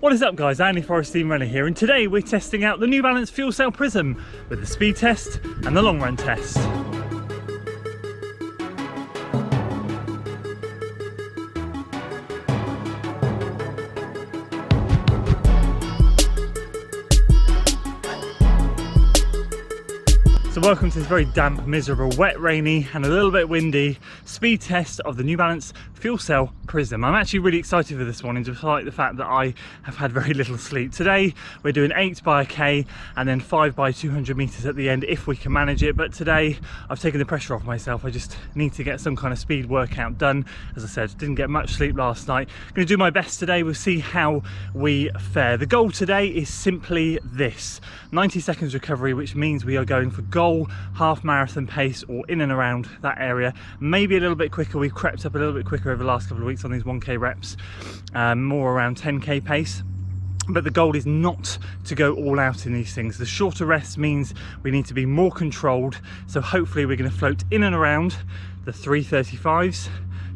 What is up guys, Andy Forest Team Runner here, and today we're testing out the New Balance Fuel Cell Prism with the speed test and the long run test. So welcome to this very damp, miserable, wet, rainy and a little bit windy speed test of the New Balance Fuel Cell Prism. I'm actually really excited for this one, despite the fact that I have had very little sleep. Today we're doing 8 by a K and then 5 by 200 meters at the end if we can manage it. But today I've taken the pressure off myself. I just need to get some kind of speed workout done. As I said, didn't get much sleep last night. I'm going to do my best today. We'll see how we fare. The goal today is simply this: 90 seconds recovery, which means we are going for goal half marathon pace or in and around that area, maybe a little bit quicker. We've crept up a little bit quicker over the last couple of weeks on these 1K reps, more around 10K pace. But the goal is not to go all out in these things. The shorter rest means we need to be more controlled. So hopefully we're going to float in and around the 335s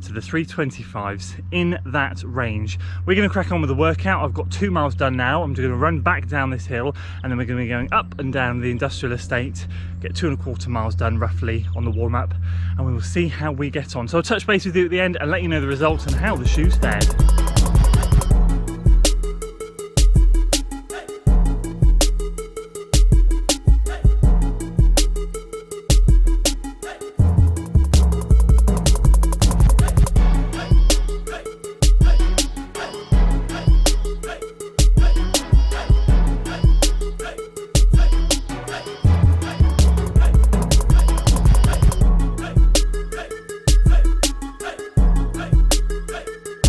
to the 325s, in that range. We're going to crack on with the workout. I've got 2 miles done now. I'm going to run back down this hill and then we're going to be going up and down the industrial estate, get 2.25 miles done roughly on the warm up, and we will see how we get on. So I'll touch base with you at the end and let you know the results and how the shoes fared.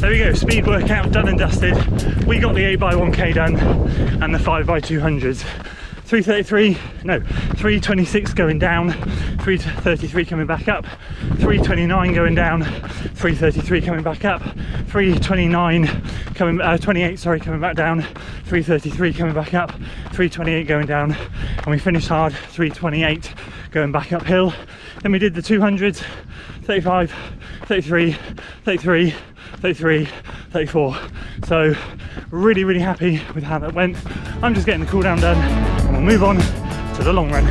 There we go, speed workout done and dusted. We got the 8 by 1K done and the 5 by 200s. 326 going down, 333 coming back up, 329 going down, 333 coming back up, 329 coming, 28 sorry, coming back down, 333 coming back up, 328 going down, and we finished hard, 328 going back uphill. Then we did the 200s, 35, 33, 33, 33, 34. So really happy with how that went. I'm just getting the cool down done and we'll move on to the long run.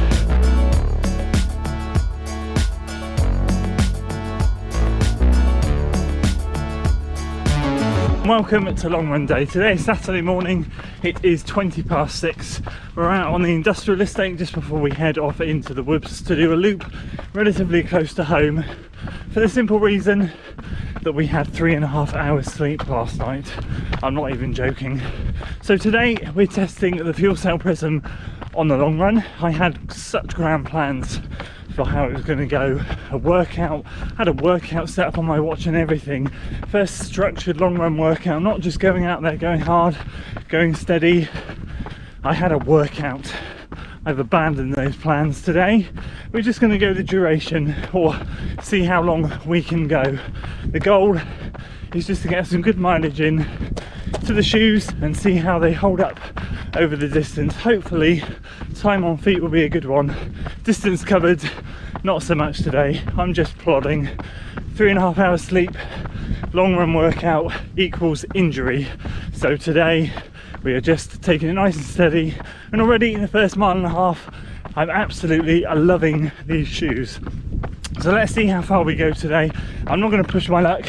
Welcome to long run day. Today is Saturday morning. It is 20 past 6. We're out on the industrial estate just before we head off into the woods to do a loop relatively close to home, for the simple reason that we had 3.5 hours sleep last night. I'm not even joking. So today we're testing the Fuel Cell Prism on the long run. I had such grand plans for how it was going to go. Had a workout set up on my watch and everything. First structured long run workout, not just going out there, going hard, going steady. I had a workout. I've abandoned those plans today. We're just going to go the duration, or see how long we can go. The goal is just to get some good mileage in to the shoes and see how they hold up over the distance. Hopefully time on feet will be a good one. Distance covered, not so much today. I'm just plodding. 3.5 hours sleep, long run workout equals injury. So today we are just taking it nice and steady, and already in the first 1.5 miles I'm absolutely loving these shoes. So let's see how far we go today. I'm not going to push my luck.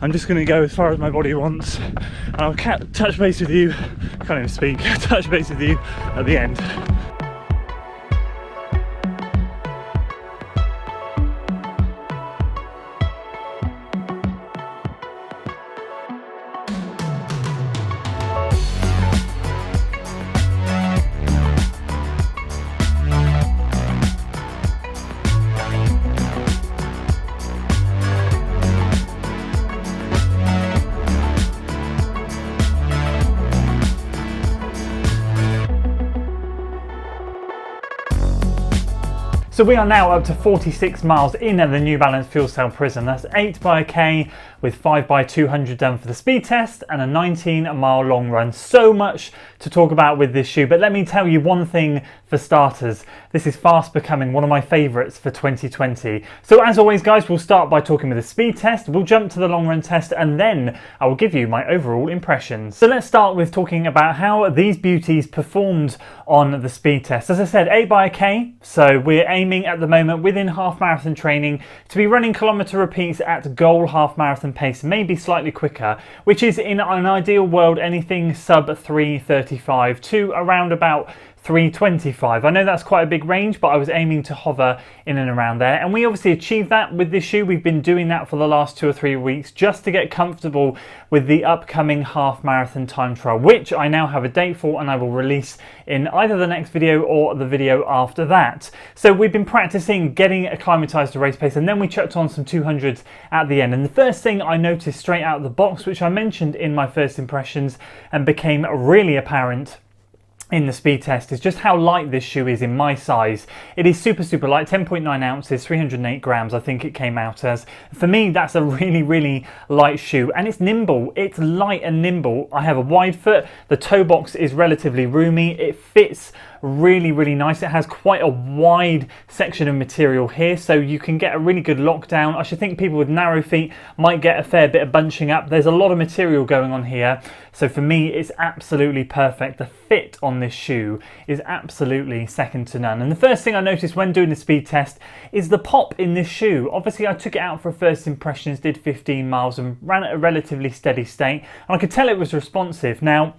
I'm just going to go as far as my body wants, and I'll touch base with you, can't even speak, touch base with you at the end. So we are now up to 46 miles in the New Balance Fuel Cell Prism. That's 8 by a K with 5 by 200 done for the speed test and a 19-mile long run. So much to talk about with this shoe, but let me tell you one thing for starters. This is fast becoming one of my favourites for 2020. So as always guys, we'll start by talking with the speed test, we'll jump to the long run test, and then I will give you my overall impressions. So let's start with talking about how these beauties performed on the speed test. As I said, 8 by a K, so we're aiming at the moment within half marathon training to be running kilometre repeats at goal half marathon pace, maybe slightly quicker, which is in an ideal world anything sub 3:35 to around about 3:25. I know that's quite a big range, but I was aiming to hover in and around there, and we obviously achieved that with this shoe. We've been doing that for the last 2 or 3 weeks just to get comfortable with the upcoming half marathon time trial, which I now have a date for and I will release in either the next video or the video after that. So we've been practicing getting acclimatized to race pace, and then we chucked on some 200s at the end. And the first thing I noticed straight out of the box, which I mentioned in my first impressions and became really apparent in the speed test, is just how light this shoe is in my size. It is super light, 10.9 ounces, 308 grams I think it came out as. For me, that's a really light shoe, and it's nimble. It's light and nimble. I have a wide foot, the toe box is relatively roomy, it fits really nice. It has quite a wide section of material here, so you can get a really good lockdown. I should think people with narrow feet might get a fair bit of bunching up. There's a lot of material going on here, so for me it's absolutely perfect. The fit on this shoe is absolutely second to none. And the first thing I noticed when doing the speed test is the pop in this shoe. Obviously I took it out for first impressions, did 15 miles and ran at a relatively steady state, and I could tell it was responsive. Now,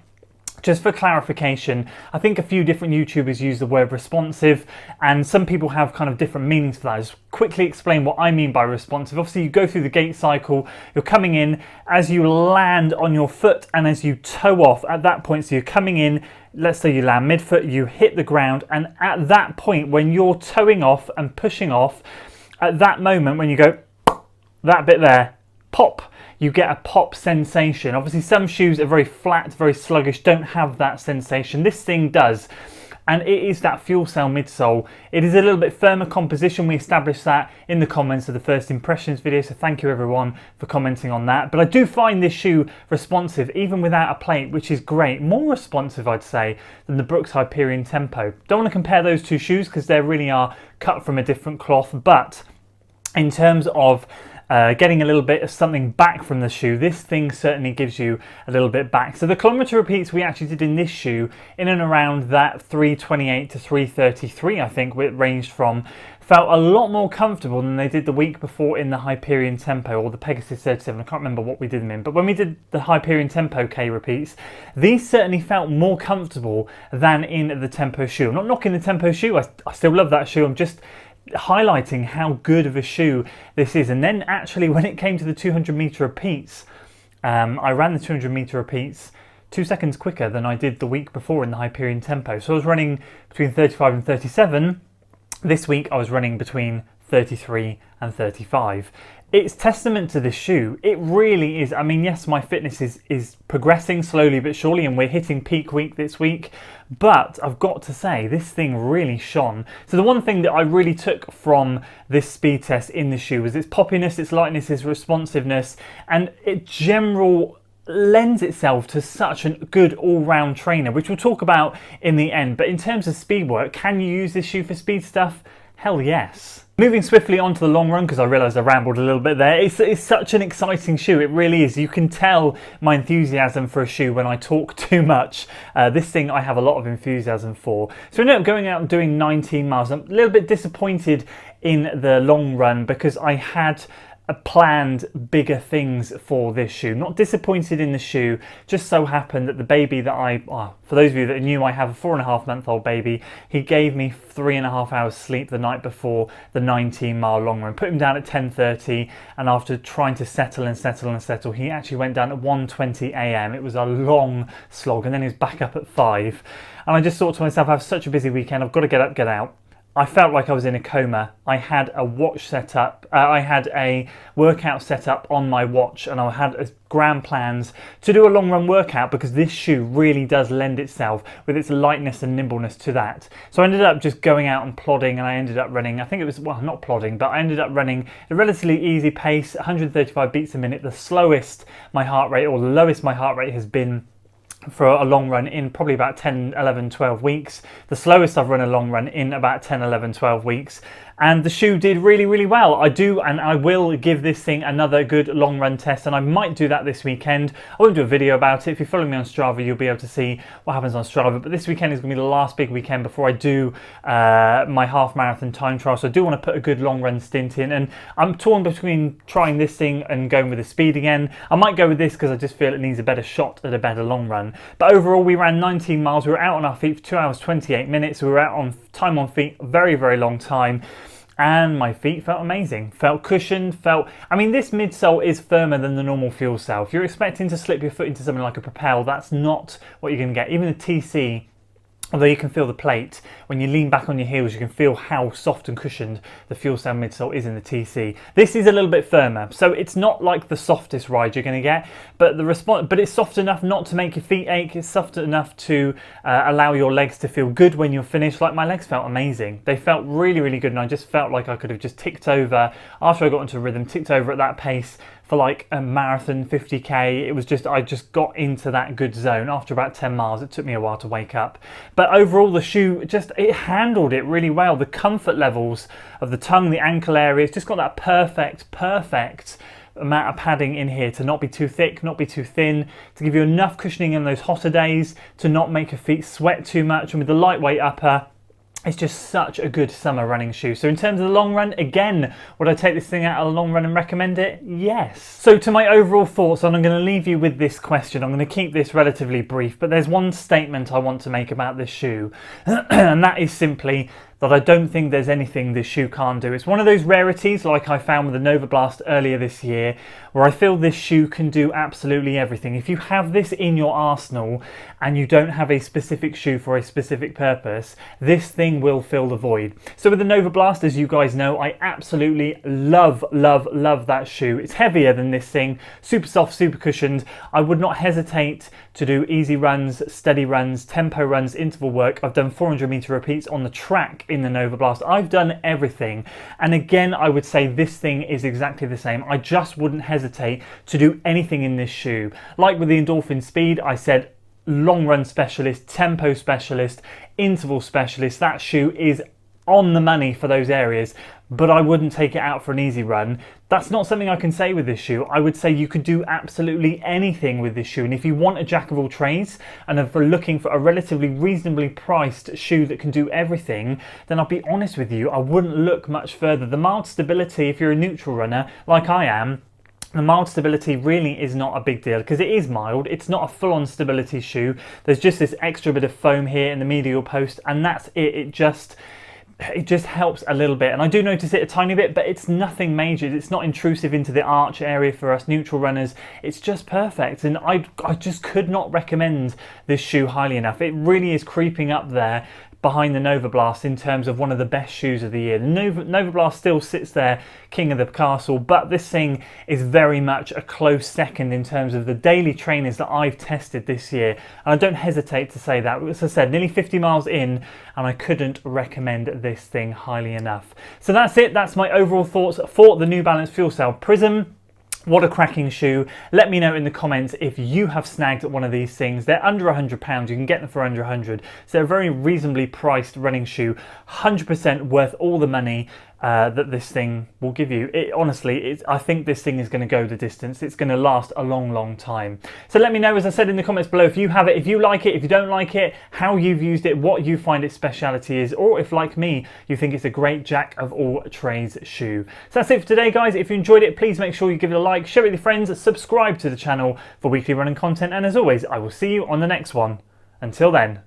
just for clarification, I think a few different YouTubers use the word responsive, and some people have kind of different meanings for that. I'll just quickly explain what I mean by responsive. Obviously, you go through the gait cycle, you're coming in, as you land on your foot and as you toe off at that point, so you're coming in, let's say you land mid-foot, you hit the ground, and at that point, when you're toeing off and pushing off, at that moment when you go, that bit there, pop, you get a pop sensation. Obviously some shoes are very flat, very sluggish, don't have that sensation. This thing does, and it is that fuel cell midsole. It is a little bit firmer composition. We established that in the comments of the first impressions video, so thank you everyone for commenting on that. But I do find this shoe responsive even without a plate, which is great. More responsive, I'd say, than the Brooks Hyperion Tempo. Don't want to compare those two shoes because they really are cut from a different cloth, but in terms of getting a little bit of something back from the shoe, this thing certainly gives you a little bit back. So the kilometre repeats we actually did in this shoe in and around that 3:28 to 3:33 I think it ranged from, felt a lot more comfortable than they did the week before in the Hyperion Tempo or the Pegasus 37. I can't remember what we did them in, but when we did the Hyperion Tempo K repeats, these certainly felt more comfortable than in the Tempo shoe. I'm not knocking the Tempo shoe, I still love that shoe, I'm just highlighting how good of a shoe this is. And then actually when it came to the 200 metre repeats, I ran the 200 metre repeats 2 seconds quicker than I did the week before in the Hyperion Tempo. So I was running between 35 and 37. This week I was running between 33 and 35. It's testament to this shoe. It really is. I mean, yes, my fitness is progressing slowly but surely, and we're hitting peak week this week, but I've got to say this thing really shone. So the one thing that I really took from this speed test in the shoe was its poppiness, its lightness, its responsiveness, and it general lends itself to such a good all-round trainer, which we'll talk about in the end. But in terms of speed work, can you use this shoe for speed stuff? Hell yes. Moving swiftly on to the long run, because I realised I rambled a little bit there. It's such an exciting shoe, it really is. You can tell my enthusiasm for a shoe when I talk too much. This thing I have a lot of enthusiasm for. So we ended up going out and doing 19 miles. I'm a little bit disappointed in the long run because I had planned bigger things for this shoe. Not disappointed in the shoe, just so happened that the baby that for those of you that knew, I have a 4.5-month-old baby. He gave me 3.5 hours sleep the night before the 19-mile long run. Put him down at 10:30, and after trying to settle, he actually went down at 1:20 a.m. It was a long slog, and then he was back up at 5. And I just thought to myself, I have such a busy weekend, I've got to get up, get out. I felt like I was in a coma. I had a watch set up, I had a workout set up on my watch, and I had grand plans to do a long run workout because this shoe really does lend itself with its lightness and nimbleness to that. So I ended up just going out and plodding, and I ended up running, I think it was, well, not plodding, but I ended up running a relatively easy pace, 135 beats a minute, the slowest my heart rate, or the lowest my heart rate has been for a long run in probably about 10, 11, 12 weeks. The slowest I've run a long run in about 10, 11, 12 weeks. And the shoe did really, really well. I do, and I will give this thing another good long run test, and I might do that this weekend. I won't do a video about it. If you follow me on Strava, you'll be able to see what happens on Strava. But this weekend is going to be the last big weekend before I do my half marathon time trial. So I do want to put a good long run stint in, and I'm torn between trying this thing and going with the speed again. I might go with this because I just feel it needs a better shot at a better long run. But overall, we ran 19 miles. We were out on our feet for 2 hours, 28 minutes. We were out on time on feet a very, very long time. And my feet felt amazing, felt cushioned, I mean, this midsole is firmer than the normal fuel cell. If you're expecting to slip your foot into something like a Propel, that's not what you're going to get. Even the TC, although you can feel the plate, when you lean back on your heels, you can feel how soft and cushioned the fuel cell midsole is in the TC. This is a little bit firmer, so it's not like the softest ride you're going to get, but it's soft enough not to make your feet ache. It's soft enough to allow your legs to feel good when you're finished. Like, my legs felt amazing. They felt really, really good, and I just felt like I could have just ticked over after I got into rhythm, ticked over at that pace for like a marathon 50k. It was just, I just got into that good zone after about 10 miles. It took me a while to wake up, but overall the shoe just, it handled it really well. The comfort levels of the tongue, the ankle area, it's just got that perfect amount of padding in here to not be too thick, not be too thin, to give you enough cushioning in those hotter days, to not make your feet sweat too much. And with the lightweight upper, it's just such a good summer running shoe. So in terms of the long run, again, would I take this thing out on a long run and recommend it? Yes. So to my overall thoughts, and I'm going to leave you with this question. I'm going to keep this relatively brief, but there's one statement I want to make about this shoe, and that is simply that I don't think there's anything this shoe can't do. It's one of those rarities, like I found with the Nova Blast earlier this year, where I feel this shoe can do absolutely everything. If you have this in your arsenal and you don't have a specific shoe for a specific purpose, this thing will fill the void. So with the Nova Blast, as you guys know, I absolutely love that shoe. It's heavier than this thing, super soft, super cushioned. I would not hesitate to do easy runs, steady runs, tempo runs, interval work. I've done 400 meter repeats on the track in the Nova Blast. I've done everything, and again, I would say this thing is exactly the same. I just wouldn't hesitate to do anything in this shoe. Like with the Endorphin Speed, I said long run specialist, tempo specialist, interval specialist. That shoe is on the money for those areas, but I wouldn't take it out for an easy run. That's not something I can say with this shoe. I would say you could do absolutely anything with this shoe, and if you want a jack of all trades and are looking for a relatively reasonably priced shoe that can do everything, then I'll be honest with you, I wouldn't look much further. The mild stability, if you're a neutral runner like I am, the mild stability really is not a big deal because it is mild. It's not a full-on stability shoe. There's just this extra bit of foam here in the medial post, and that's it. It just helps a little bit, and I do notice it a tiny bit, but it's nothing major. It's not intrusive into the arch area for us neutral runners. It's just perfect, and I just could not recommend this shoe highly enough. It really is creeping up there behind the Nova Blast in terms of one of the best shoes of the year. The Nova Blast still sits there king of the castle, but this thing is very much a close second in terms of the daily trainers that I've tested this year, and I don't hesitate to say that. As I said, nearly 50 miles in, and I couldn't recommend this thing highly enough. So that's it. That's my overall thoughts for the New Balance Fuel Cell Prism. What a cracking shoe. Let me know in the comments if you have snagged one of these things. They're under £100. You can get them for under 100. So they're a very reasonably priced running shoe. 100% worth all the money that this thing will give you. I think this thing is going to go the distance. It's going to last a long time. So let me know, as I said, in the comments below, if you have it, if you like it, if you don't like it, how you've used it, what you find its speciality is, or if, like me, you think it's a great jack of all trades shoe. So that's it for today, guys. If you enjoyed it, please make sure you give it a like, share it with your friends, subscribe to the channel for weekly running content, and as always, I will see you on the next one. Until then.